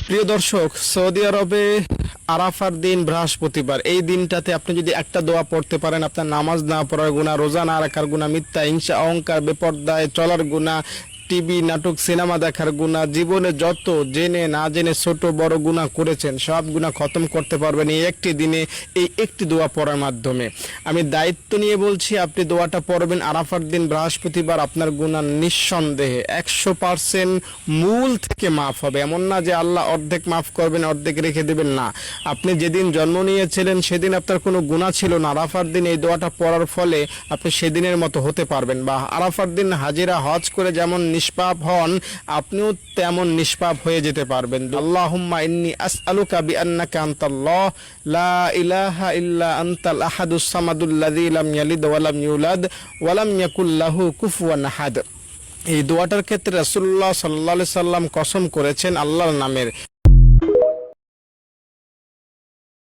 প্রিয় দর্শক, সৌদি আরবে আরাফার দিন বৃহস্পতিবার, এই দিনটাতে আপনি যদি একটা দোয়া পড়তে পারেন, আপনার নামাজ না পড়ার গুনাহ, রোজা না রাখার গুনাহ, মিথ্যা হিংসা অহংকার বেপরদায় চলার গুনাহ, টিভি নাটক সিনেমা দেখার গুনাহ, জীবনে যত জেনে না জেনে ছোট বড় গুনাহ করেছেন সব গুনাহ খতম করতে পারবেন এই একটি দিনে, এই একটি দোয়া পড়ার মাধ্যমে। আমি দায়িত্ব নিয়ে বলছি, আপনি দোয়াটা পড়বেন আরাফার দিন বৃহস্পতিবার, আপনার গুনাহ নিঃসন্দেহে 100% মূল থেকে মাফ হবে। এমন না যে আল্লাহ অর্ধেক মাফ করবেন অর্ধেক রেখে দেবেন, না। আপনি যেদিন জন্ম নিয়েছিলেন সেদিন আপনার কোনো গুনাহ ছিল না, আরাফার দিন এই দোয়াটা পড়ার ফলে আপনি সেদিনের মতো হতে পারবেন, বা আরাফার দিন হাজিরা হজ করে যেমন নিষ্পাপ হন, আপনিও তেমন নিষ্পাপ হয়ে যেতে পারবেন। আল্লাহুম্মা ইন্নী আসআলুকা বিআন্নাকা আনতাল্লাহ লা ইলাহা ইল্লা আনতাল আহাদুস সামাদুল লাযী লাম ইয়ালিদ ওয়া লাম ইউলাদ ওয়া লাম ইয়াকুল লাহু কুফুয়ান আহাদ। এই দোয়াটার ক্ষেত্রে রাসূলুল্লাহ সাল্লাল্লাহু আলাইহি সাল্লাম কসম করেছেন আল্লাহর নামের।